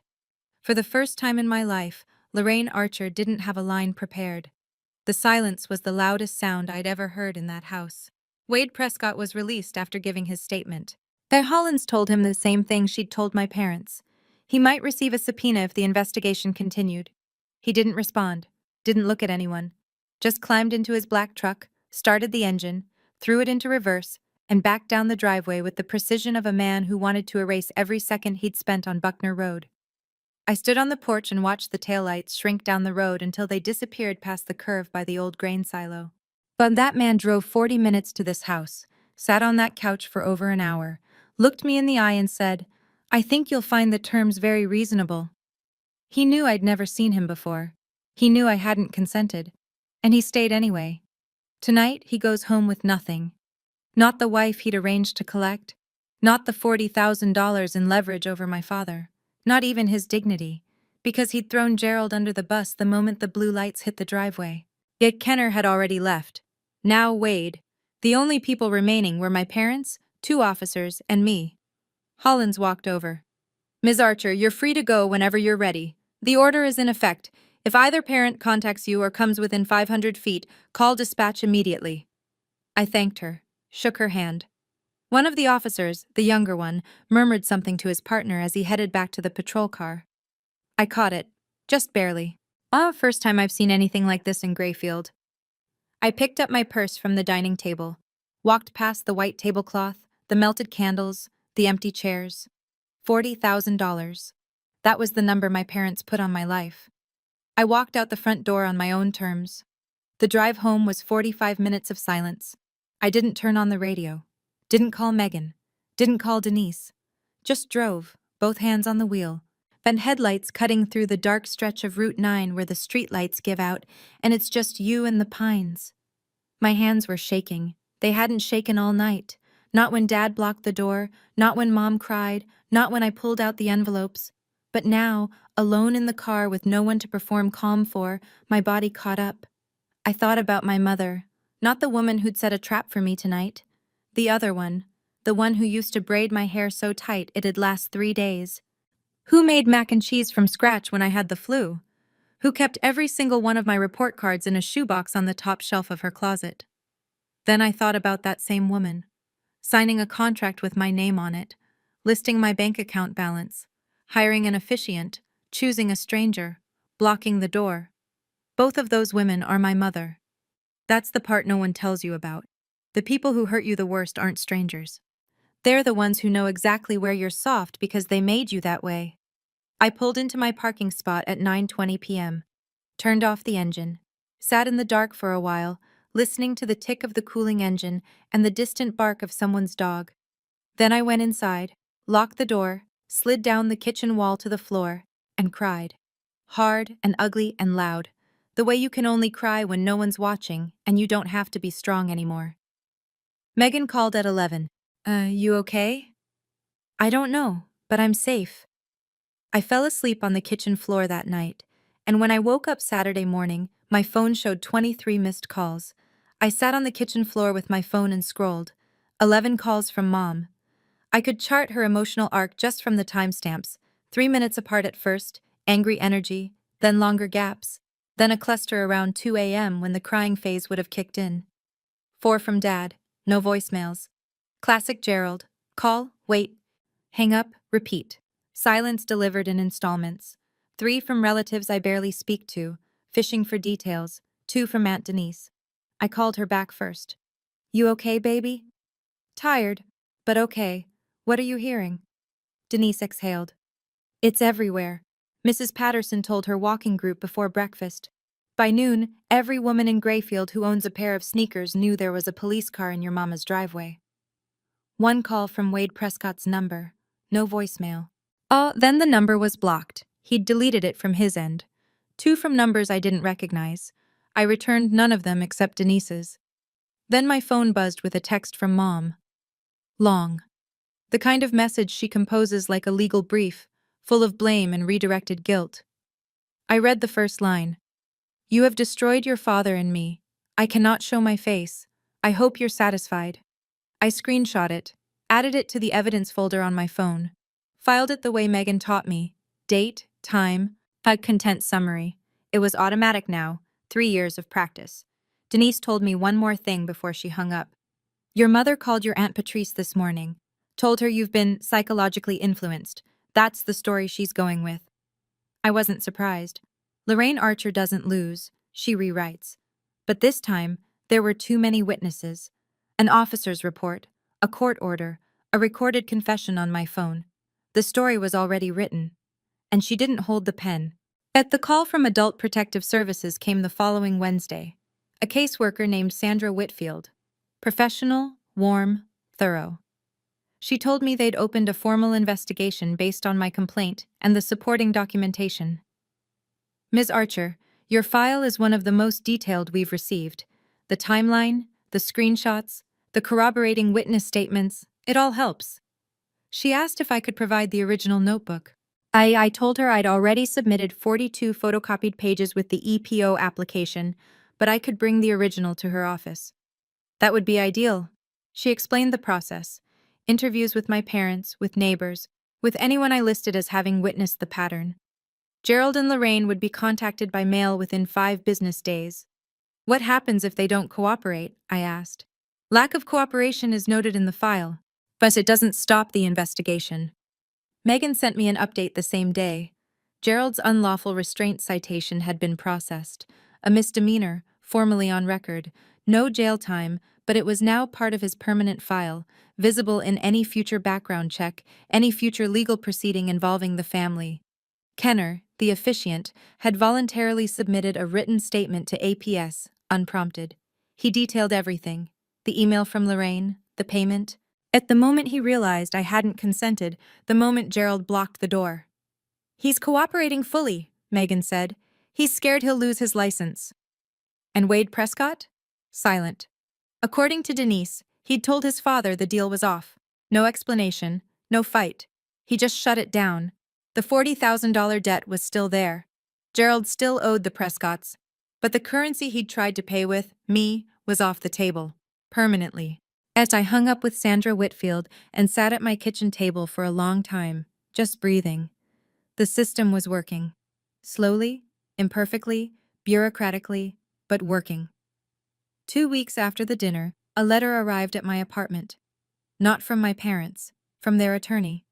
For the first time in my life, Lorraine Archer didn't have a line prepared. The silence was the loudest sound I'd ever heard in that house. Wade Prescott was released after giving his statement. Hollins told him the same thing she'd told my parents. He might receive a subpoena if the investigation continued. He didn't respond, didn't look at anyone, just climbed into his black truck, started the engine, threw it into reverse, and backed down the driveway with the precision of a man who wanted to erase every second he'd spent on Buckner Road. I stood on the porch and watched the taillights shrink down the road until they disappeared past the curve by the old grain silo. But that man drove 40 minutes to this house, sat on that couch for over an hour, looked me in the eye and said, I think you'll find the terms very reasonable. He knew I'd never seen him before. He knew I hadn't consented. And he stayed anyway. Tonight he goes home with nothing. Not the wife he'd arranged to collect, Not the $40,000 in leverage over my father. Not even his dignity. Because he'd thrown Gerald under the bus the moment the blue lights hit the driveway. Yet Kenner had already left. Now Wade. The only people remaining were my parents, 2 officers, and me. Hollins walked over. Ms. Archer, you're free to go whenever you're ready. The order is in effect. If either parent contacts you or comes within 500 feet, call dispatch immediately. I thanked her, shook her hand. One of the officers, the younger one, murmured something to his partner as he headed back to the patrol car. I caught it, just barely. First time I've seen anything like this in Grayfield. I picked up my purse from the dining table, walked past the white tablecloth, the melted candles, the empty chairs. $40,000. That was the number my parents put on my life. I walked out the front door on my own terms. The drive home was 45 minutes of silence. I didn't turn on the radio. Didn't call Megan. Didn't call Denise. Just drove, both hands on the wheel, and headlights cutting through the dark stretch of Route 9 where the streetlights give out, and it's just you and the pines. My hands were shaking. They hadn't shaken all night. Not when Dad blocked the door, not when Mom cried, not when I pulled out the envelopes. But now, alone in the car with no one to perform calm for, my body caught up. I thought about my mother, not the woman who'd set a trap for me tonight. The other one, the one who used to braid my hair so tight it'd last 3 days. Who made mac and cheese from scratch when I had the flu? Who kept every single one of my report cards in a shoebox on the top shelf of her closet? Then I thought about that same woman, signing a contract with my name on it, listing my bank account balance, hiring an officiant, choosing a stranger, blocking the door. Both of those women are my mother. That's the part no one tells you about. The people who hurt you the worst aren't strangers. They're the ones who know exactly where you're soft because they made you that way. I pulled into my parking spot at 9:20 p.m., turned off the engine, sat in the dark for a while, listening to the tick of the cooling engine and the distant bark of someone's dog. Then I went inside, locked the door, slid down the kitchen wall to the floor, and cried. Hard and ugly and loud. The way you can only cry when no one's watching and you don't have to be strong anymore. Megan called at 11. You okay? I don't know, but I'm safe. I fell asleep on the kitchen floor that night, and when I woke up Saturday morning, my phone showed 23 missed calls. I sat on the kitchen floor with my phone and scrolled. 11 calls from Mom. I could chart her emotional arc just from the timestamps, 3 minutes apart at first, angry energy, then longer gaps, then a cluster around 2 a.m. when the crying phase would have kicked in. 4 from Dad, no voicemails. Classic Gerald. Call, wait, hang up, repeat. Silence delivered in installments. 3 from relatives I barely speak to, fishing for details. 2 from Aunt Denise. I called her back first. You okay, baby? Tired, but okay. What are you hearing? Denise exhaled. It's everywhere. Mrs. Patterson told her walking group before breakfast. By noon, every woman in Grayfield who owns a pair of sneakers knew there was a police car in your mama's driveway. 1 call from Wade Prescott's number. No voicemail. Then the number was blocked. He'd deleted it from his end. 2 from numbers I didn't recognize. I returned none of them except Denise's. Then my phone buzzed with a text from Mom. Long. The kind of message she composes like a legal brief, full of blame and redirected guilt. I read the first line. You have destroyed your father and me. I cannot show my face. I hope you're satisfied. I screenshot it, added it to the evidence folder on my phone, filed it the way Megan taught me, date, time, a content summary. It was automatic now, 3 years of practice. Denise told me one more thing before she hung up. Your mother called your Aunt Patrice this morning. Told her you've been psychologically influenced. That's the story she's going with. I wasn't surprised. Lorraine Archer doesn't lose, she rewrites. But this time, there were too many witnesses. An officer's report, a court order, a recorded confession on my phone. The story was already written. And she didn't hold the pen. The call from Adult Protective Services came the following Wednesday. A caseworker named Sandra Whitfield. Professional, warm, thorough. She told me they'd opened a formal investigation based on my complaint and the supporting documentation. Ms. Archer, your file is one of the most detailed we've received. The timeline, the screenshots, the corroborating witness statements, it all helps. She asked if I could provide the original notebook. I told her I'd already submitted 42 photocopied pages with the EPO application, but I could bring the original to her office. That would be ideal. She explained the process. Interviews with my parents, with neighbors, with anyone I listed as having witnessed the pattern. Gerald and Lorraine would be contacted by mail within 5 business days. What happens if they don't cooperate? I asked. Lack of cooperation is noted in the file, but it doesn't stop the investigation. Megan sent me an update the same day. Gerald's unlawful restraint citation had been processed. A misdemeanor, formally on record. No jail time, but it was now part of his permanent file, visible in any future background check, any future legal proceeding involving the family. Kenner, the officiant, had voluntarily submitted a written statement to APS, unprompted. He detailed everything: the email from Lorraine, the payment. At the moment he realized I hadn't consented, the moment Gerald blocked the door. He's cooperating fully, Megan said. He's scared he'll lose his license. And Wade Prescott? Silent. According to Denise, he'd told his father the deal was off. No explanation, no fight. He just shut it down. The $40,000 debt was still there. Gerald still owed the Prescotts, but the currency he'd tried to pay with, me, was off the table. Permanently. As I hung up with Sandra Whitfield and sat at my kitchen table for a long time, just breathing. The system was working. Slowly, imperfectly, bureaucratically, but working. 2 weeks after the dinner, a letter arrived at my apartment. Not from my parents, from their attorney.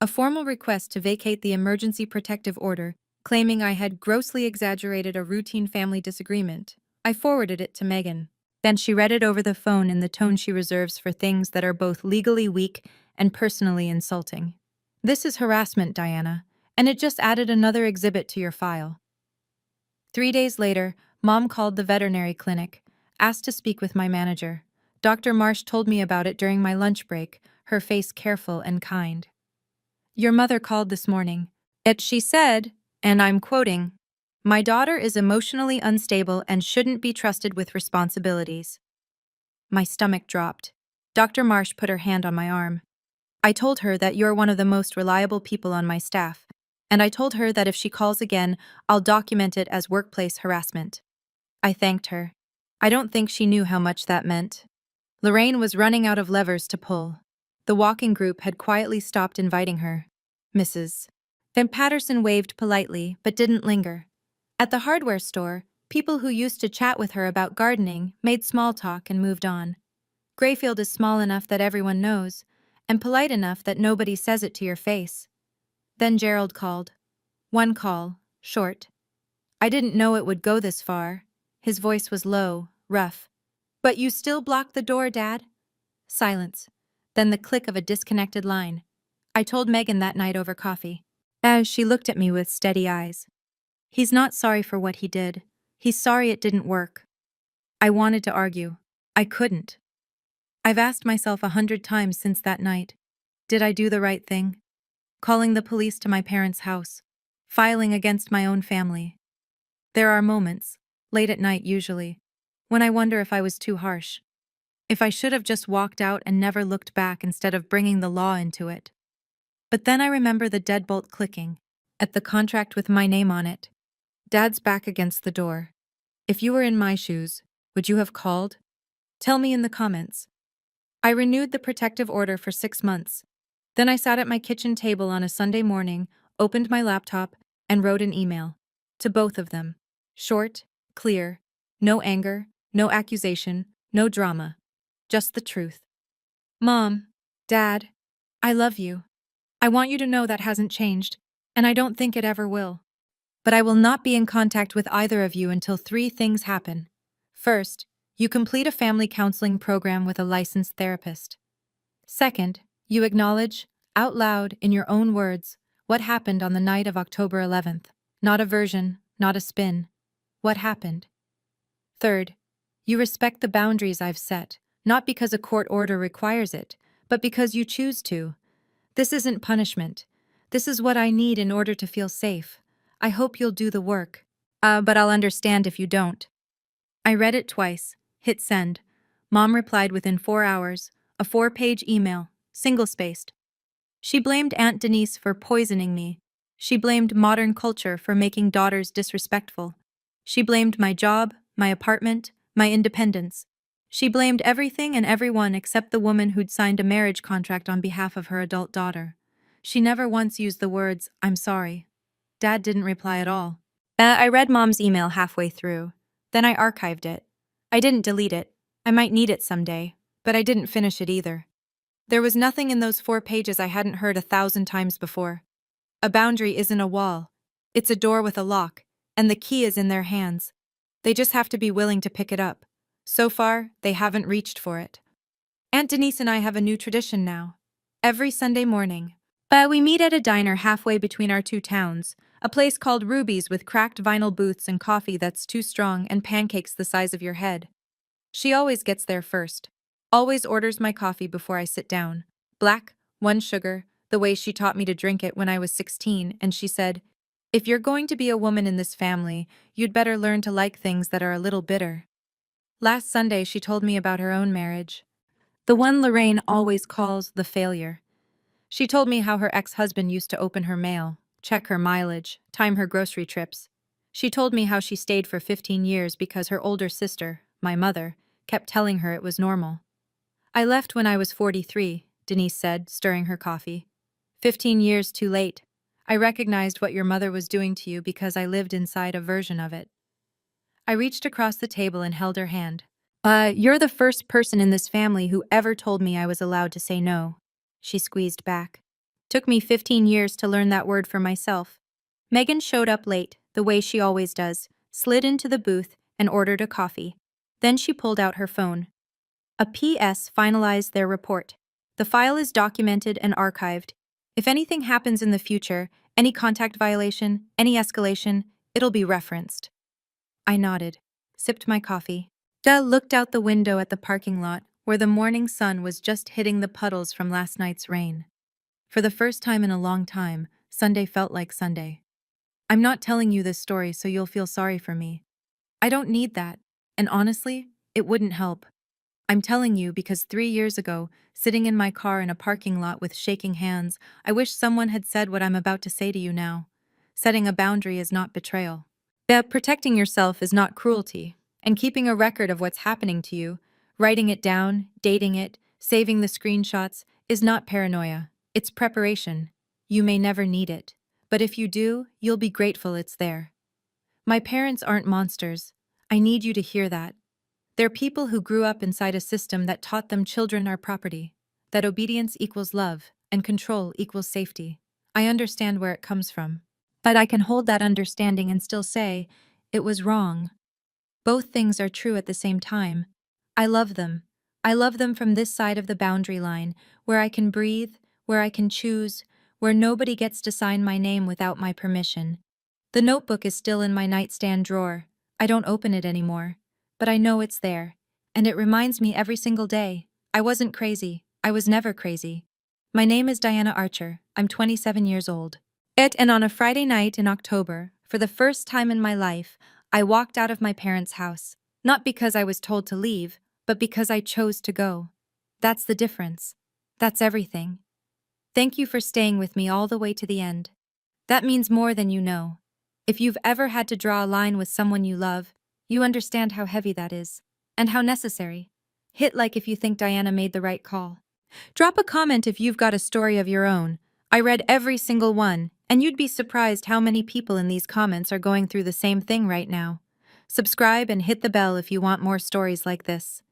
A formal request to vacate the emergency protective order, claiming I had grossly exaggerated a routine family disagreement. I forwarded it to Megan. Then she read it over the phone in the tone she reserves for things that are both legally weak and personally insulting. This is harassment, Diana, and it just added another exhibit to your file. 3 days later, Mom called the veterinary clinic, asked to speak with my manager. Dr. Marsh told me about it during my lunch break, her face careful and kind. Your mother called this morning. She said, and I'm quoting, "My daughter is emotionally unstable and shouldn't be trusted with responsibilities." My stomach dropped. Dr. Marsh put her hand on my arm. I told her that you're one of the most reliable people on my staff, and I told her that if she calls again, I'll document it as workplace harassment. I thanked her. I don't think she knew how much that meant. Lorraine was running out of levers to pull. The walking group had quietly stopped inviting her. Mrs. Van Patterson waved politely, but didn't linger. At the hardware store, people who used to chat with her about gardening made small talk and moved on. Grayfield is small enough that everyone knows, and polite enough that nobody says it to your face. Then Gerald called. One call, short. I didn't know it would go this far. His voice was low, rough. But you still blocked the door, Dad? Silence. Then the click of a disconnected line. I told Megan that night over coffee. As she looked at me with steady eyes. He's not sorry for what he did. He's sorry it didn't work. I wanted to argue. I couldn't. I've asked myself 100 times since that night. Did I do the right thing? Calling the police to my parents' house. Filing against my own family. There are moments, late at night usually, when I wonder if I was too harsh. If I should have just walked out and never looked back instead of bringing the law into it. But then I remember the deadbolt clicking, at the contract with my name on it. Dad's back against the door. If you were in my shoes, would you have called? Tell me in the comments. I renewed the protective order for 6 months. Then I sat at my kitchen table on a Sunday morning, opened my laptop, and wrote an email. To both of them. Short, clear, no anger, no accusation, no drama. Just the truth. Mom, Dad, I love you. I want you to know that hasn't changed, and I don't think it ever will. But I will not be in contact with either of you until 3 things happen. First, you complete a family counseling program with a licensed therapist. Second, you acknowledge, out loud, in your own words, what happened on the night of October 11th. Not a version, not a spin. What happened? Third, you respect the boundaries I've set, not because a court order requires it, but because you choose to. This isn't punishment. This is what I need in order to feel safe. I hope you'll do the work. But I'll understand if you don't. I read it twice, hit send. Mom replied within 4 hours, a 4-page email, single-spaced. She blamed Aunt Denise for poisoning me. She blamed modern culture for making daughters disrespectful. She blamed my job, my apartment, my independence. She blamed everything and everyone except the woman who'd signed a marriage contract on behalf of her adult daughter. She never once used the words, "I'm sorry." Dad didn't reply at all. I read Mom's email halfway through. Then I archived it. I didn't delete it. I might need it someday, but I didn't finish it either. There was nothing in those 4 pages I hadn't heard 1,000 times before. A boundary isn't a wall. It's a door with a lock, and the key is in their hands. They just have to be willing to pick it up. So far, they haven't reached for it. Aunt Denise and I have a new tradition now. Every Sunday morning. But we meet at a diner halfway between our two towns, a place called Ruby's with cracked vinyl booths and coffee that's too strong and pancakes the size of your head. She always gets there first. Always orders my coffee before I sit down. Black, 1 sugar, the way she taught me to drink it when I was 16, and she said, "If you're going to be a woman in this family, you'd better learn to like things that are a little bitter." Last Sunday, she told me about her own marriage. The one Lorraine always calls the failure. She told me how her ex-husband used to open her mail, check her mileage, time her grocery trips. She told me how she stayed for 15 years because her older sister, my mother, kept telling her it was normal. "I left when I was 43, Denise said, stirring her coffee. 15 years too late. I recognized what your mother was doing to you because I lived inside a version of it." I reached across the table and held her hand. You're the first person in this family who ever told me I was allowed to say no." She squeezed back. "Took me 15 years to learn that word for myself." Megan showed up late, the way she always does, slid into the booth, and ordered a coffee. Then she pulled out her phone. A PS finalized their report. "The file is documented and archived. If anything happens in the future, any contact violation, any escalation, it'll be referenced." I nodded, sipped my coffee. Looked out the window at the parking lot, where the morning sun was just hitting the puddles from last night's rain. For the first time in a long time, Sunday felt like Sunday. "I'm not telling you this story so you'll feel sorry for me. I don't need that, and honestly, it wouldn't help. I'm telling you because 3 years ago, sitting in my car in a parking lot with shaking hands, I wish someone had said what I'm about to say to you now. Setting a boundary is not betrayal. Protecting yourself is not cruelty, and keeping a record of what's happening to you, writing it down, dating it, saving the screenshots, is not paranoia. It's preparation. You may never need it, but if you do, you'll be grateful it's there. My parents aren't monsters. I need you to hear that. They're people who grew up inside a system that taught them children are property, that obedience equals love, and control equals safety. I understand where it comes from. But I can hold that understanding and still say, it was wrong. Both things are true at the same time. I love them. I love them from this side of the boundary line, where I can breathe, where I can choose, where nobody gets to sign my name without my permission. The notebook is still in my nightstand drawer. I don't open it anymore. But I know it's there. And it reminds me every single day. I wasn't crazy. I was never crazy. My name is Diana Archer. I'm 27 years old. And on a Friday night in October, for the first time in my life, I walked out of my parents' house. Not because I was told to leave, but because I chose to go. That's the difference. That's everything. Thank you for staying with me all the way to the end. That means more than you know. If you've ever had to draw a line with someone you love, you understand how heavy that is, and how necessary. Hit like if you think Diana made the right call. Drop a comment if you've got a story of your own. I read every single one, and you'd be surprised how many people in these comments are going through the same thing right now. Subscribe and hit the bell if you want more stories like this.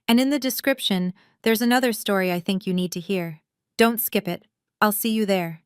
And in the description, there's another story I think you need to hear. Don't skip it. I'll see you there.